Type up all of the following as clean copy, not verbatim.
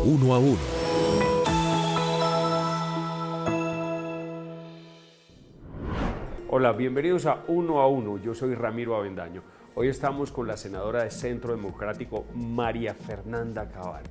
Uno a Uno. Hola, bienvenidos a Uno a Uno. Yo soy Ramiro Avendaño. Hoy estamos con la senadora de Centro Democrático, María Fernanda Cabal.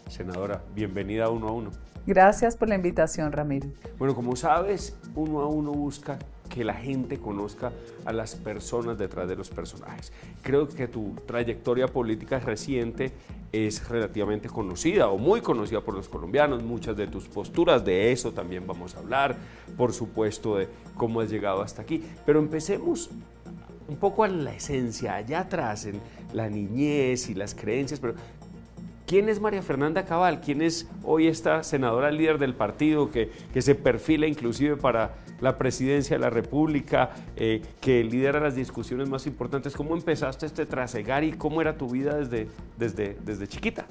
Senadora, bienvenida a Uno a Uno. Gracias por la invitación, Ramiro. Bueno, como sabes, Uno a Uno busca que la gente conozca a las personas detrás de los personajes. Creo que tu trayectoria política reciente es relativamente conocida o muy conocida por los colombianos, muchas de tus posturas, de eso también vamos a hablar, por supuesto, de cómo has llegado hasta aquí. Pero empecemos un poco en la esencia, allá atrás, en la niñez y las creencias, pero ¿quién es María Fernanda Cabal? ¿Quién es hoy esta senadora líder del partido que se perfila inclusive para la presidencia de la República, que lidera las discusiones más importantes? ¿Cómo empezaste este trasegar y cómo era tu vida desde chiquita?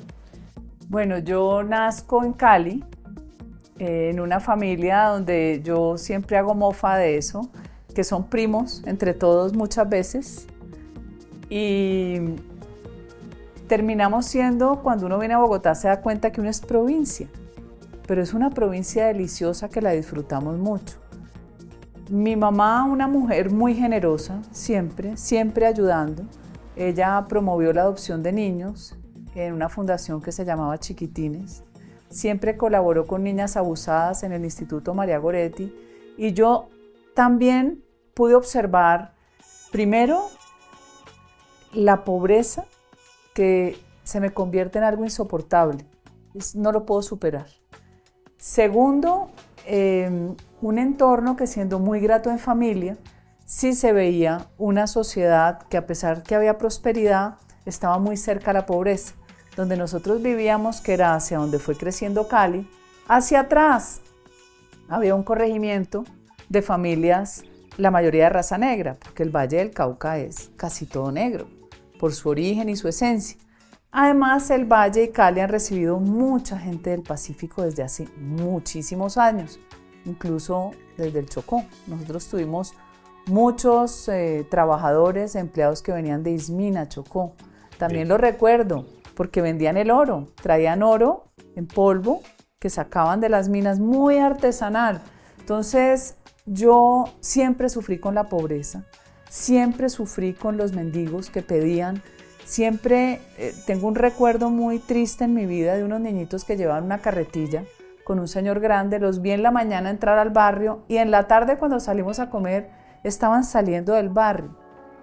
Bueno, yo nazco en Cali, en una familia donde yo siempre hago mofa de eso, que son primos entre todos muchas veces, y terminamos siendo, cuando uno viene a Bogotá se da cuenta que uno es provincia, pero es una provincia deliciosa que la disfrutamos mucho. Mi mamá, una mujer muy generosa, siempre ayudando. Ella promovió la adopción de niños en una fundación que se llamaba Chiquitines. Siempre colaboró con niñas abusadas en el Instituto María Goretti. Y yo también pude observar, primero, la pobreza que se me convierte en algo insoportable. No lo puedo superar. Segundo, un entorno que, siendo muy grato en familia, sí se veía una sociedad que, a pesar que había prosperidad, estaba muy cerca a la pobreza. Donde nosotros vivíamos, que era hacia donde fue creciendo Cali, hacia atrás había un corregimiento de familias, la mayoría de raza negra, porque el Valle del Cauca es casi todo negro, por su origen y su esencia. Además, el Valle y Cali han recibido mucha gente del Pacífico desde hace muchísimos años, incluso desde el Chocó. Nosotros tuvimos muchos trabajadores, empleados que venían de Ismina, Chocó. También lo recuerdo, porque vendían el oro, traían oro en polvo que sacaban de las minas, muy artesanal. Entonces, yo siempre sufrí con la pobreza, siempre sufrí con los mendigos que pedían. Siempre tengo un recuerdo muy triste en mi vida de unos niñitos que llevaban una carretilla con un señor grande. Los vi en la mañana entrar al barrio y en la tarde, cuando salimos a comer, estaban saliendo del barrio.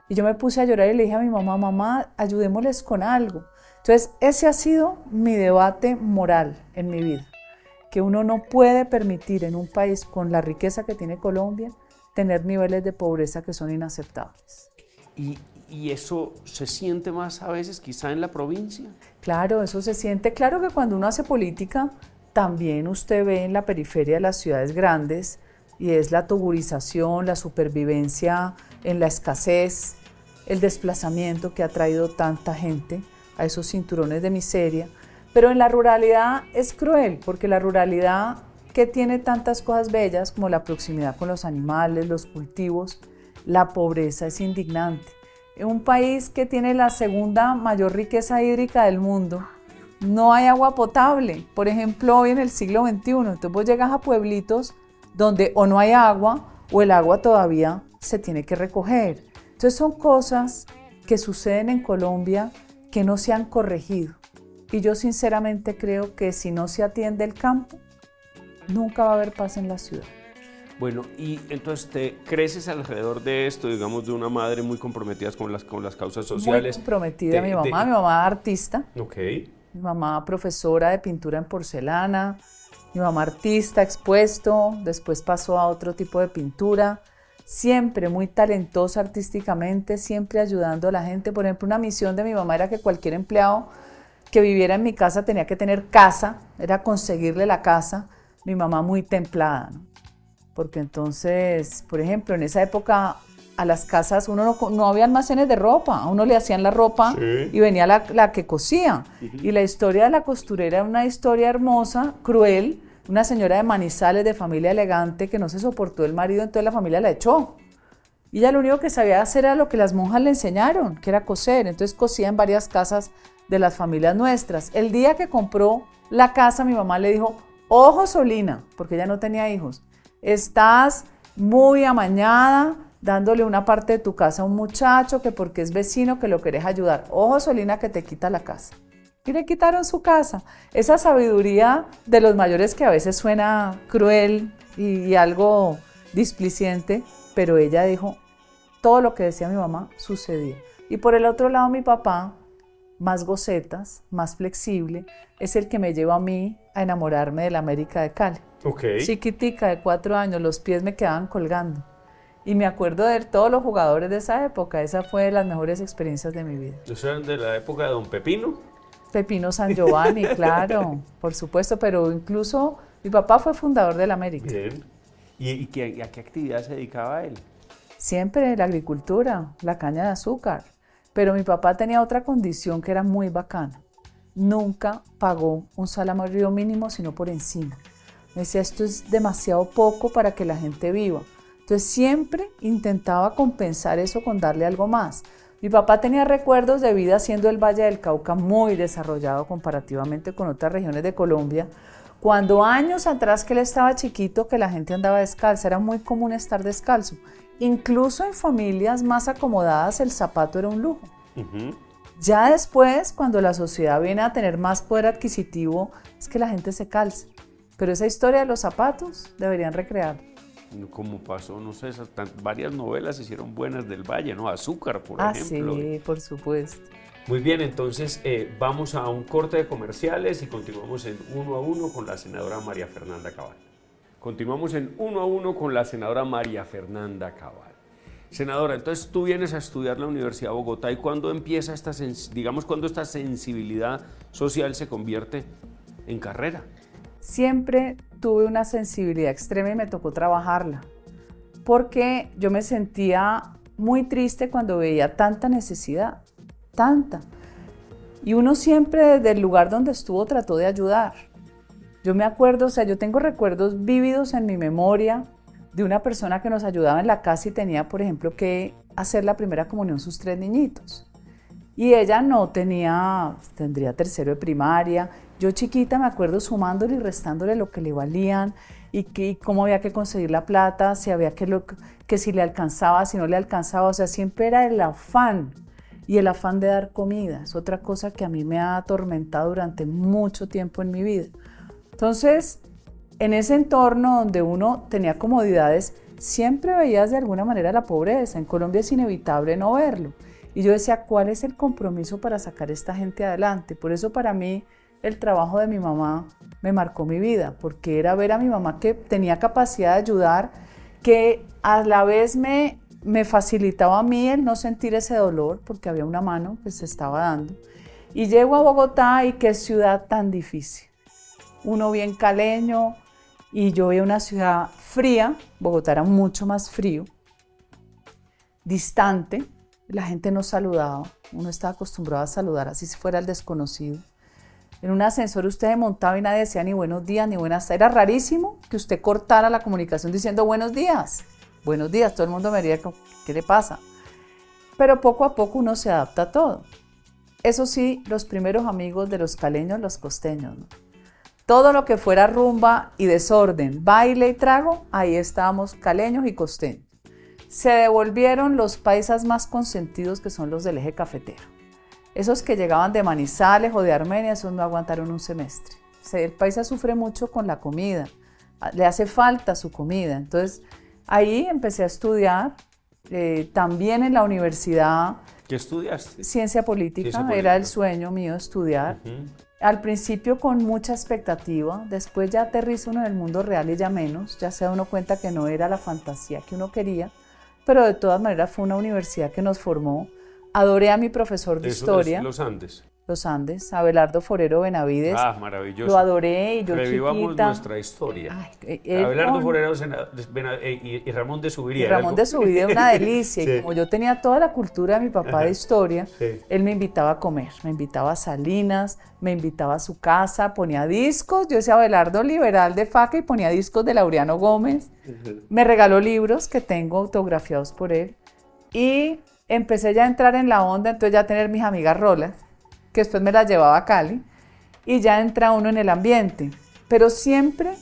Y yo me puse a llorar y le dije a mi mamá: mamá, ayudémosles con algo. Entonces, ese ha sido mi debate moral en mi vida, que uno no puede permitir en un país con la riqueza que tiene Colombia tener niveles de pobreza que son inaceptables. ¿Y eso se siente más a veces quizá en la provincia? Claro, eso se siente. Claro que cuando uno hace política, también usted ve en la periferia de las ciudades grandes, y es la tugurización, la supervivencia en la escasez, el desplazamiento que ha traído tanta gente a esos cinturones de miseria. Pero en la ruralidad es cruel, porque la ruralidad, que tiene tantas cosas bellas como la proximidad con los animales, los cultivos, la pobreza es indignante. En un país que tiene la segunda mayor riqueza hídrica del mundo, no hay agua potable. Por ejemplo, hoy en el siglo XXI, entonces vos llegas a pueblitos donde o no hay agua o el agua todavía se tiene que recoger. Entonces son cosas que suceden en Colombia que no se han corregido. Y yo sinceramente creo que si no se atiende el campo, nunca va a haber paz en la ciudad. Bueno, y entonces te creces alrededor de esto, digamos, de una madre muy comprometida con las causas sociales. Muy comprometida. Mi mamá artista. Ok. Mi mamá profesora de pintura en porcelana. Mi mamá artista, expuesto, después pasó a otro tipo de pintura. Siempre muy talentosa artísticamente, siempre ayudando a la gente. Por ejemplo, una misión de mi mamá era que cualquier empleado que viviera en mi casa tenía que tener casa, era conseguirle la casa. Mi mamá muy templada, ¿no? Porque entonces, por ejemplo, en esa época a las casas no había almacenes de ropa, a uno le hacían la ropa, sí, y venía la que cosía. Y la historia de la costurera era una historia hermosa, cruel, una señora de Manizales, de familia elegante, que no se soportó el marido, entonces la familia la echó. Y ella lo único que sabía hacer era lo que las monjas le enseñaron, que era coser. Entonces cosía en varias casas de las familias nuestras. El día que compró la casa, mi mamá le dijo, ojo Solina, porque ella no tenía hijos, estás muy amañada, dándole una parte de tu casa a un muchacho que porque es vecino que lo querés ayudar. Ojo Solina que te quita la casa. Y le quitaron su casa. Esa sabiduría de los mayores que a veces suena cruel y algo displiciente, pero ella dijo, todo lo que decía mi mamá sucedía. Y por el otro lado mi papá, más gocetas, más flexible, es el que me lleva a mí a enamorarme de la América de Cali. Okay. Chiquitica de 4 años, los pies me quedaban colgando. Y me acuerdo de todos los jugadores de esa época. Esa fue de las mejores experiencias de mi vida. ¿Eso eran de la época de Don Pepino? Pepino San Giovanni, claro, por supuesto, pero incluso mi papá fue fundador de la América. Bien. ¿Y a qué actividad se dedicaba él? Siempre la agricultura, la caña de azúcar. Pero mi papá tenía otra condición que era muy bacana. Nunca pagó un salario mínimo, sino por encima. Me decía, esto es demasiado poco para que la gente viva. Entonces siempre intentaba compensar eso con darle algo más. Mi papá tenía recuerdos de vida siendo el Valle del Cauca muy desarrollado comparativamente con otras regiones de Colombia. Cuando años atrás que él estaba chiquito, que la gente andaba descalza, era muy común estar descalzo. Incluso en familias más acomodadas el zapato era un lujo. Uh-huh. Ya después, cuando la sociedad viene a tener más poder adquisitivo, es que la gente se calza. Pero esa historia de los zapatos deberían recrear. Como pasó, no sé, varias novelas se hicieron buenas del Valle, ¿no? Azúcar, por ejemplo. Sí, por supuesto. Muy bien, entonces vamos a un corte de comerciales y continuamos en 1 a 1 con la senadora María Fernanda Cabal. Continuamos en 1 a 1 con la senadora María Fernanda Cabal. Senadora, entonces tú vienes a estudiar la Universidad de Bogotá y ¿cuándo empieza cuándo esta sensibilidad social se convierte en carrera? Siempre tuve una sensibilidad extrema y me tocó trabajarla, porque yo me sentía muy triste cuando veía tanta necesidad, tanta. Y uno siempre desde el lugar donde estuvo trató de ayudar. Yo me acuerdo, yo tengo recuerdos vívidos en mi memoria de una persona que nos ayudaba en la casa y tenía, por ejemplo, que hacer la primera comunión sus 3 niñitos. Y ella tendría 3º de primaria. Yo chiquita me acuerdo sumándole y restándole lo que le valían y cómo había que conseguir la plata, que si le alcanzaba, si no le alcanzaba. O sea, siempre era el afán y el afán de dar comida. Es otra cosa que a mí me ha atormentado durante mucho tiempo en mi vida. Entonces, en ese entorno donde uno tenía comodidades, siempre veías de alguna manera la pobreza. En Colombia es inevitable no verlo. Y yo decía, ¿cuál es el compromiso para sacar a esta gente adelante? Por eso para mí el trabajo de mi mamá me marcó mi vida, porque era ver a mi mamá que tenía capacidad de ayudar, que a la vez me facilitaba a mí el no sentir ese dolor, porque había una mano que se estaba dando. Y llego a Bogotá y qué ciudad tan difícil. Uno bien caleño y yo veía una ciudad fría, Bogotá era mucho más frío, distante. La gente no saludaba, uno estaba acostumbrado a saludar así si fuera el desconocido. En un ascensor usted se montaba y nadie decía ni buenos días ni buenas tardes. Era rarísimo que usted cortara la comunicación diciendo buenos días, todo el mundo me diría, ¿qué le pasa? Pero poco a poco uno se adapta a todo. Eso sí, los primeros amigos de los caleños, los costeños, ¿no? Todo lo que fuera rumba y desorden, baile y trago, ahí estábamos caleños y costeños. Se devolvieron los paisas más consentidos, que son los del eje cafetero. Esos que llegaban de Manizales o de Armenia, esos no aguantaron un semestre. El paisa sufre mucho con la comida, le hace falta su comida. Entonces ahí empecé a estudiar, también en la universidad. ¿Qué estudiaste? Ciencia política, era el sueño mío estudiar. Uh-huh. Al principio con mucha expectativa, después ya aterriza uno en el mundo real y ya menos, ya se da uno cuenta que no era la fantasía que uno quería. Pero de todas maneras fue una universidad que nos formó. Adoré a mi profesor de historia. Los Andes. Los Andes, Abelardo Forero Benavides. Ah, maravilloso. Lo adoré y yo Revivamos chiquita. Nuestra historia. Abelardo Forero y Ramón de Subiría. Ramón de Subiría, una delicia. Sí. Y como yo tenía toda la cultura de mi papá de historia, sí, él me invitaba a comer. Me invitaba a Salinas, me invitaba a su casa, ponía discos. Yo decía Abelardo liberal de faca y ponía discos de Laureano Gómez. Me regaló libros que tengo autografiados por él. Y empecé ya a entrar en la onda, entonces ya a tener mis amigas rolas, que después me las llevaba a Cali. y ya entra uno en el ambiente. Pero siempre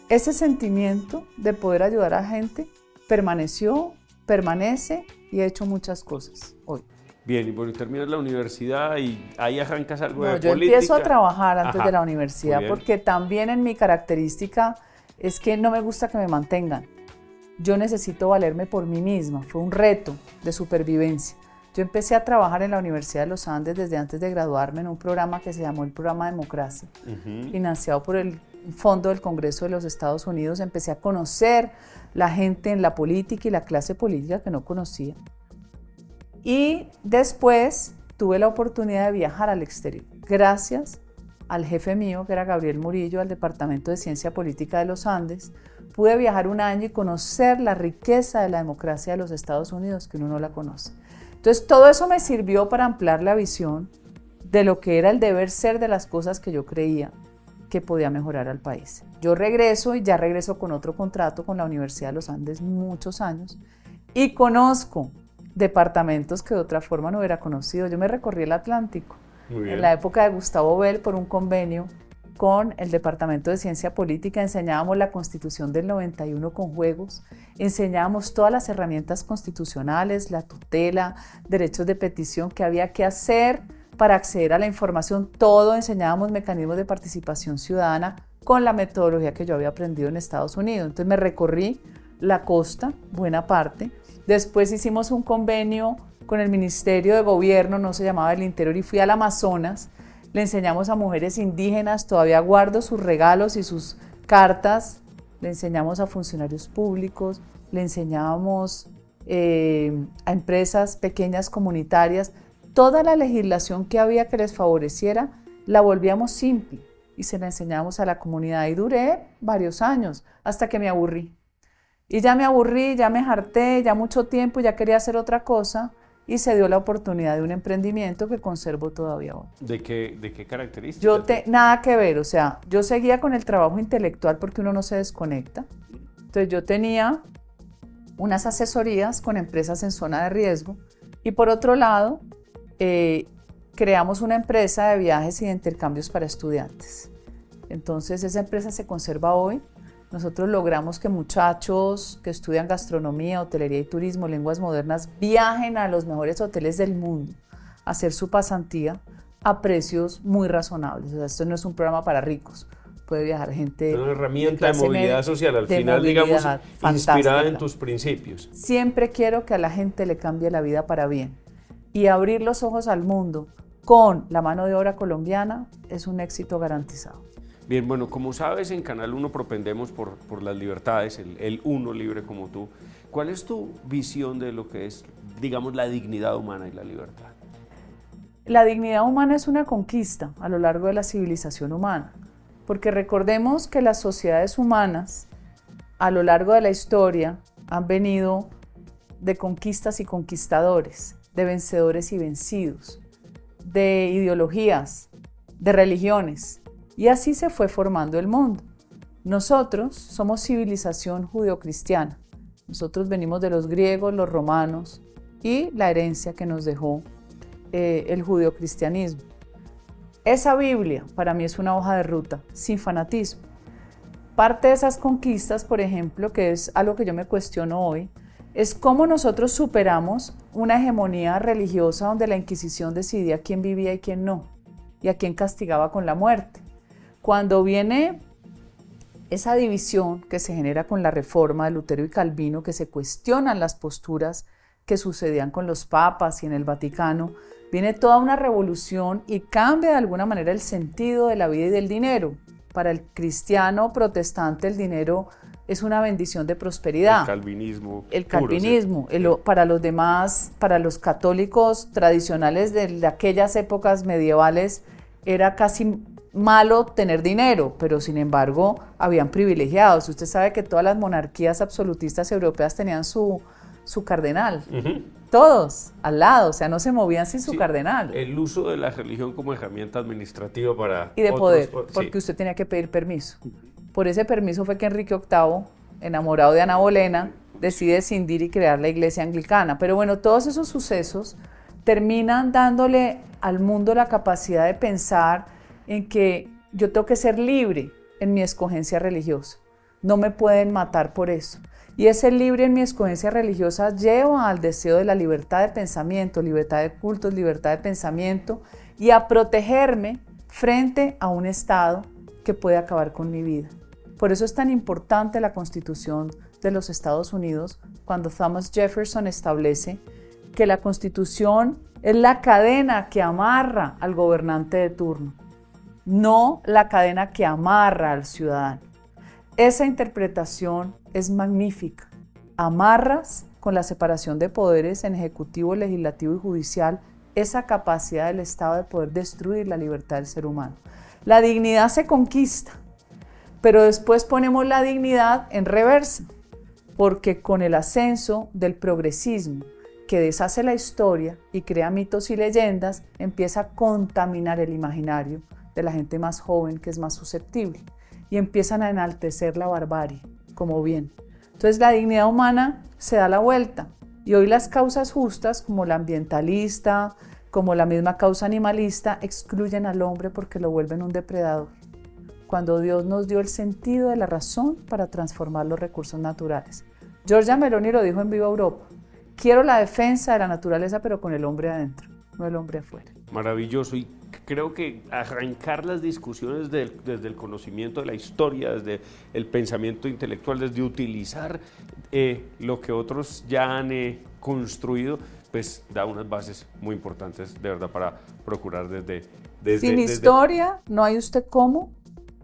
ese sentimiento de poder ayudar a la gente permaneció, permanece y he hecho muchas cosas hoy. Bien, y bueno, terminas la universidad y ahí arrancas algo de yo política. Empiezo a trabajar antes Ajá, de la universidad porque también en mi característica es que no me gusta que me mantengan. Yo necesito valerme por mí misma, fue un reto de supervivencia. Yo empecé a trabajar en la Universidad de los Andes desde antes de graduarme en un programa que se llamó el Programa Democracia, financiado por el Fondo del Congreso de los Estados Unidos. Empecé a conocer la gente en la política y la clase política que no conocía. Y después tuve la oportunidad de viajar al exterior, gracias al jefe mío, que era Gabriel Murillo, al Departamento de Ciencia Política de los Andes. Pude viajar un año y conocer la riqueza de la democracia de los Estados Unidos, que uno no la conoce. Entonces, todo eso me sirvió para ampliar la visión de lo que era el deber ser de las cosas que yo creía que podía mejorar al país. Yo regreso y ya regreso con otro contrato con la Universidad de los Andes muchos años y conozco departamentos que de otra forma no hubiera conocido. Yo me recorrí el Atlántico en la época de Gustavo Bell por un convenio con el Departamento de Ciencia Política. Enseñábamos la Constitución del 91 con juegos, enseñábamos todas las herramientas constitucionales, la tutela, derechos de petición que había que hacer para acceder a la información. Todo enseñábamos mecanismos de participación ciudadana con la metodología que yo había aprendido en Estados Unidos. Entonces me recorrí la costa, buena parte. Después hicimos un convenio con el Ministerio de Gobierno, no se llamaba el Interior, y fui al Amazonas. Le enseñamos a mujeres indígenas, todavía guardo sus regalos y sus cartas. Le enseñamos a funcionarios públicos, le enseñábamos a empresas pequeñas comunitarias. Toda la legislación que había que les favoreciera la volvíamos simple y se la enseñábamos a la comunidad. Y duré varios años hasta que me aburrí. Y ya me aburrí, ya me harté, ya mucho tiempo, ya quería hacer otra cosa y se dio la oportunidad de un emprendimiento que conservo todavía hoy. ¿De qué características? Nada que ver, o sea, yo seguía con el trabajo intelectual porque uno no se desconecta. Entonces yo tenía unas asesorías con empresas en zona de riesgo y por otro lado creamos una empresa de viajes y de intercambios para estudiantes. Entonces esa empresa se conserva hoy. Nosotros logramos que muchachos que estudian gastronomía, hotelería y turismo, lenguas modernas, viajen a los mejores hoteles del mundo a hacer su pasantía a precios muy razonables. O sea, esto no es un programa para ricos, puede viajar gente... Es una herramienta de movilidad social, al final, digamos, inspirada en tus principios. Siempre quiero que a la gente le cambie la vida para bien. Y abrir los ojos al mundo con la mano de obra colombiana es un éxito garantizado. Bien, bueno, como sabes, en Canal 1 propendemos por las libertades, el uno libre como tú. ¿Cuál es tu visión de lo que es, digamos, la dignidad humana y la libertad? La dignidad humana es una conquista a lo largo de la civilización humana, porque recordemos que las sociedades humanas a lo largo de la historia han venido de conquistas y conquistadores, de vencedores y vencidos, de ideologías, de religiones. Y así se fue formando el mundo. Nosotros somos civilización judeocristiana. Nosotros venimos de los griegos, los romanos y la herencia que nos dejó el judeocristianismo. Esa Biblia para mí es una hoja de ruta, sin fanatismo. Parte de esas conquistas, por ejemplo, que es algo que yo me cuestiono hoy, es cómo nosotros superamos una hegemonía religiosa donde la Inquisición decidía quién vivía y quién no, y a quién castigaba con la muerte. Cuando viene esa división que se genera con la reforma de Lutero y Calvino, que se cuestionan las posturas que sucedían con los papas y en el Vaticano, viene toda una revolución y cambia de alguna manera el sentido de la vida y del dinero. Para el cristiano protestante el dinero es una bendición de prosperidad. El calvinismo. El calvinismo. Sí. Para los demás, para los católicos tradicionales de aquellas épocas medievales, era casi malo tener dinero, pero sin embargo habían privilegiados. Usted sabe que todas las monarquías absolutistas europeas tenían su cardenal, todos al lado, o sea, no se movían sin su cardenal. El uso de la religión como herramienta administrativa para... Y de poder, porque usted tenía que pedir permiso. Por ese permiso fue que Enrique VIII, enamorado de Ana Bolena, decide escindir y crear la iglesia anglicana. Pero bueno, todos esos sucesos terminan dándole al mundo la capacidad de pensar en que yo tengo que ser libre en mi escogencia religiosa. No me pueden matar por eso. Y ese libre en mi escogencia religiosa lleva al deseo de la libertad de pensamiento, libertad de cultos, libertad de pensamiento y a protegerme frente a un Estado que puede acabar con mi vida. Por eso es tan importante la Constitución de los Estados Unidos cuando Thomas Jefferson establece que la Constitución es la cadena que amarra al gobernante de turno, no la cadena que amarra al ciudadano. Esa interpretación es magnífica. Amarras con la separación de poderes en ejecutivo, legislativo y judicial esa capacidad del Estado de poder destruir la libertad del ser humano. La dignidad se conquista, pero después ponemos la dignidad en reversa, porque con el ascenso del progresismo que deshace la historia y crea mitos y leyendas, empieza a contaminar el imaginario de la gente más joven que es más susceptible y empiezan a enaltecer la barbarie como bien. Entonces la dignidad humana se da la vuelta y hoy las causas justas como la ambientalista, como la misma causa animalista, excluyen al hombre porque lo vuelven un depredador. Cuando Dios nos dio el sentido de la razón para transformar los recursos naturales. Giorgia Meloni lo dijo en Viva Europa: quiero la defensa de la naturaleza pero con el hombre adentro, no el hombre afuera. Maravilloso, y creo que arrancar las discusiones desde el conocimiento de la historia, desde el pensamiento intelectual, desde utilizar lo que otros ya han construido, pues da unas bases muy importantes de verdad para procurar Sin historia no hay usted cómo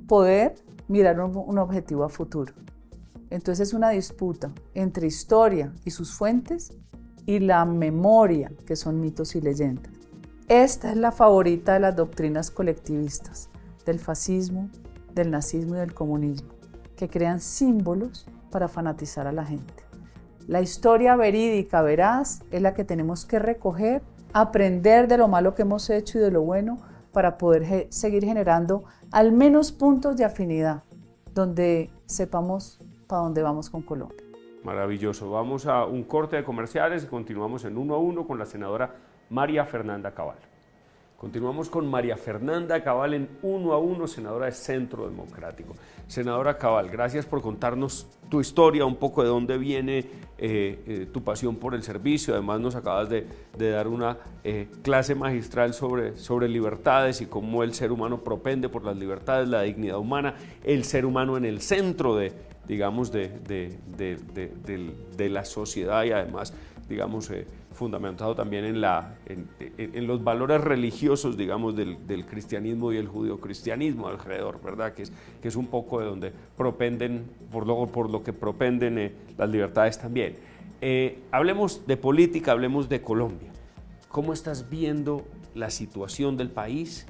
poder mirar un objetivo a futuro. Entonces es una disputa entre historia y sus fuentes y la memoria, que son mitos y leyendas. Esta es la favorita de las doctrinas colectivistas, del fascismo, del nazismo y del comunismo, que crean símbolos para fanatizar a la gente. La historia verídica, veraz, es la que tenemos que recoger, aprender de lo malo que hemos hecho y de lo bueno para poder seguir generando al menos puntos de afinidad, donde sepamos para dónde vamos con Colombia. Maravilloso. Vamos a un corte de comerciales y continuamos en 1 a 1 con la senadora María Fernanda Cabal. Continuamos con María Fernanda Cabal en 1 a 1, senadora de Centro Democrático. Senadora Cabal, gracias por contarnos tu historia, un poco de dónde viene tu pasión por el servicio. Además nos acabas de dar una clase magistral sobre libertades y cómo el ser humano propende por las libertades, la dignidad humana, el ser humano en el centro de la sociedad y además, digamos, fundamentado también en los valores religiosos, digamos, del cristianismo y el judeocristianismo alrededor, ¿verdad? Que es un poco de donde propenden, por lo que propenden las libertades también. Hablemos de política, hablemos de Colombia. ¿Cómo estás viendo la situación del país?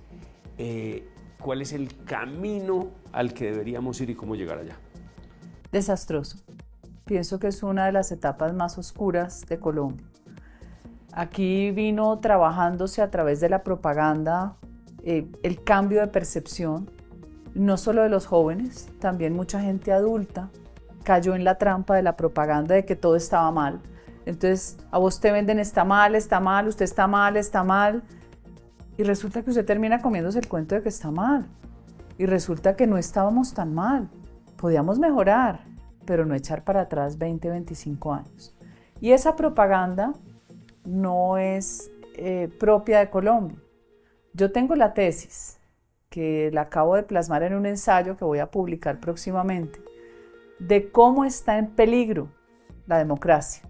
¿Cuál es el camino al que deberíamos ir y cómo llegar allá? Desastroso. Pienso que es una de las etapas más oscuras de Colombia. Aquí vino trabajándose a través de la propaganda el cambio de percepción, no solo de los jóvenes, también mucha gente adulta cayó en la trampa de la propaganda de que todo estaba mal. Entonces, a vos te venden está mal, usted está mal, y resulta que usted termina comiéndose el cuento de que está mal. Y resulta que no estábamos tan mal, podíamos mejorar, pero no echar para atrás 20, 25 años. Y esa propaganda no es propia de Colombia. Yo tengo la tesis, que la acabo de plasmar en un ensayo que voy a publicar próximamente, de cómo está en peligro la democracia,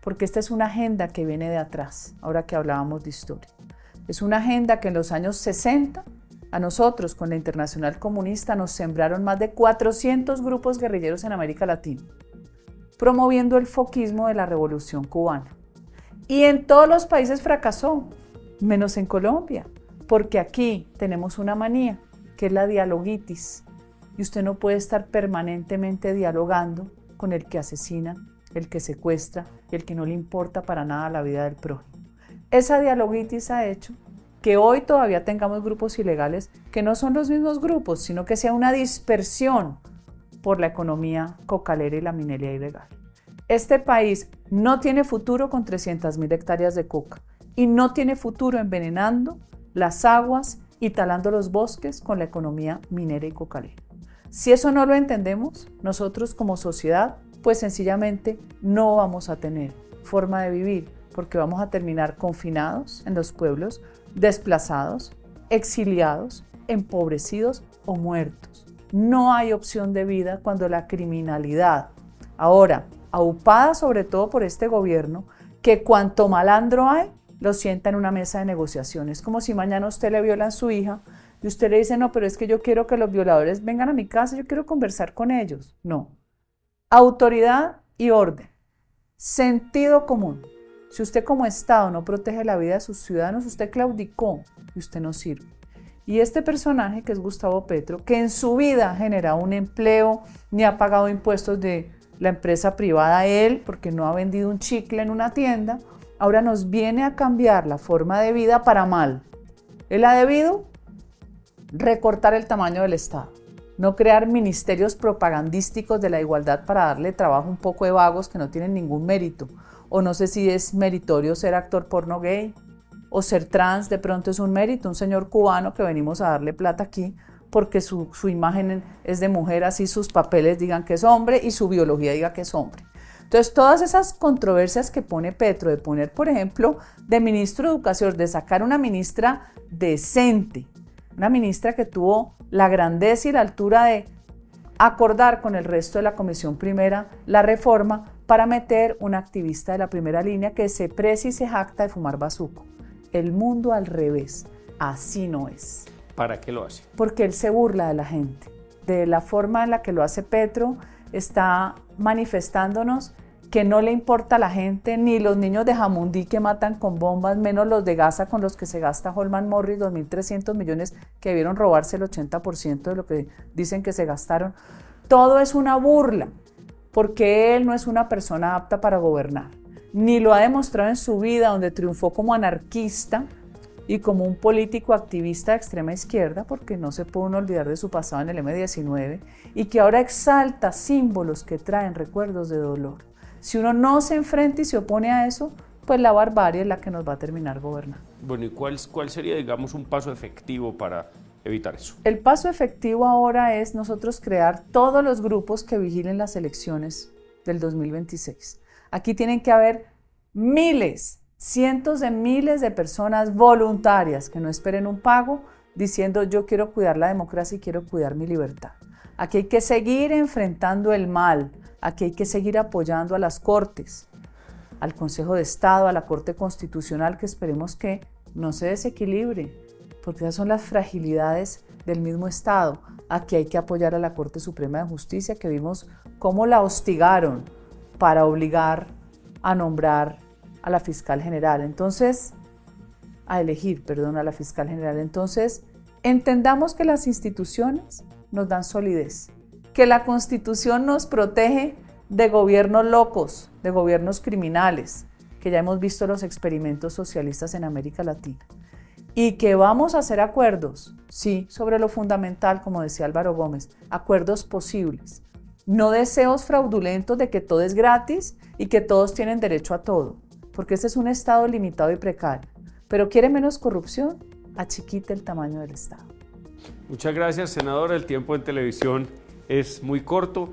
porque esta es una agenda que viene de atrás, ahora que hablábamos de historia. Es una agenda que en los años 60, a nosotros con la Internacional Comunista nos sembraron más de 400 grupos guerrilleros en América Latina, promoviendo el foquismo de la Revolución Cubana. Y en todos los países fracasó, menos en Colombia, porque aquí tenemos una manía, que es la dialoguitis, y usted no puede estar permanentemente dialogando con el que asesina, el que secuestra y el que no le importa para nada la vida del prójimo. Esa dialoguitis ha hecho que hoy todavía tengamos grupos ilegales que no son los mismos grupos, sino que sea una dispersión por la economía cocalera y la minería ilegal. Este país no tiene futuro con 300.000 hectáreas de coca y no tiene futuro envenenando las aguas y talando los bosques con la economía minera y cocalera. Si eso no lo entendemos, nosotros como sociedad, pues sencillamente no vamos a tener forma de vivir, porque vamos a terminar confinados en los pueblos, desplazados, exiliados, empobrecidos o muertos. No hay opción de vida cuando la criminalidad, ahora aupada sobre todo por este gobierno, que cuanto malandro hay, lo sienta en una mesa de negociaciones, como si mañana usted le violan a su hija y usted le dice, no, pero es que yo quiero que los violadores vengan a mi casa, yo quiero conversar con ellos. No. Autoridad y orden. Sentido común. Si usted como Estado no protege la vida de sus ciudadanos, usted claudicó y usted no sirve. Y este personaje, que es Gustavo Petro, que en su vida ha generado un empleo, ni ha pagado impuestos de la empresa privada él, porque no ha vendido un chicle en una tienda, ahora nos viene a cambiar la forma de vida para mal. Él ha debido recortar el tamaño del Estado, no crear ministerios propagandísticos de la igualdad para darle trabajo a un poco de vagos que no tienen ningún mérito, o no sé si es meritorio ser actor porno gay, o ser trans de pronto es un mérito, un señor cubano que venimos a darle plata aquí porque su imagen es de mujer, así sus papeles digan que es hombre y su biología diga que es hombre. Entonces, todas esas controversias que pone Petro, de poner, por ejemplo, de ministro de Educación, de sacar una ministra decente, una ministra que tuvo la grandeza y la altura de acordar con el resto de la Comisión Primera la reforma para meter una activista de la primera línea que se precia y se jacta de fumar bazuco. El mundo al revés, así no es. ¿Para qué lo hace? Porque él se burla de la gente. De la forma en la que lo hace Petro, está manifestándonos que no le importa a la gente, ni los niños de Jamundí que matan con bombas, menos los de Gaza con los que se gasta Holman Morris, 2.300 millones que vieron robarse el 80% de lo que dicen que se gastaron. Todo es una burla, porque él no es una persona apta para gobernar. Ni lo ha demostrado en su vida, donde triunfó como anarquista y como un político activista de extrema izquierda, porque no se puede uno olvidar de su pasado en el M-19, y que ahora exalta símbolos que traen recuerdos de dolor. Si uno no se enfrenta y se opone a eso, pues la barbarie es la que nos va a terminar gobernando. Bueno, ¿y cuál sería, digamos, un paso efectivo para evitar eso? El paso efectivo ahora es nosotros crear todos los grupos que vigilen las elecciones del 2026. Aquí tienen que haber miles, cientos de miles de personas voluntarias que no esperen un pago diciendo yo quiero cuidar la democracia y quiero cuidar mi libertad. Aquí hay que seguir enfrentando el mal, aquí hay que seguir apoyando a las Cortes, al Consejo de Estado, a la Corte Constitucional, que esperemos que no se desequilibre, porque esas son las fragilidades del mismo Estado. Aquí hay que apoyar a la Corte Suprema de Justicia, que vimos cómo la hostigaron para obligar a nombrar a la fiscal general. Entonces, a la fiscal general. Entonces, entendamos que las instituciones nos dan solidez, que la Constitución nos protege de gobiernos locos, de gobiernos criminales, que ya hemos visto los experimentos socialistas en América Latina, y que vamos a hacer acuerdos, sí, sobre lo fundamental, como decía Álvaro Gómez, acuerdos posibles, no deseos fraudulentos de que todo es gratis y que todos tienen derecho a todo, porque este es un Estado limitado y precario, pero quiere menos corrupción, achiquite el tamaño del Estado. Muchas gracias, senadora. El tiempo en televisión es muy corto.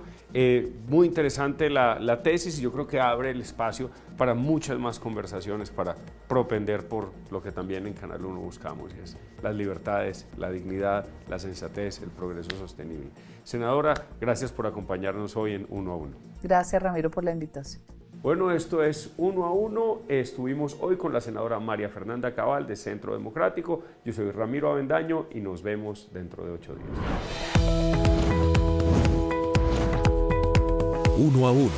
Muy interesante la tesis y yo creo que abre el espacio para muchas más conversaciones, para propender por lo que también en Canal 1 buscamos, y es las libertades, la dignidad, la sensatez, el progreso sostenible. Senadora, gracias por acompañarnos hoy en Uno a Uno. Gracias, Ramiro, por la invitación. Bueno, esto es Uno a Uno. Estuvimos hoy con la senadora María Fernanda Cabal de Centro Democrático. Yo soy Ramiro Avendaño y nos vemos dentro de 8 días. Uno a Uno.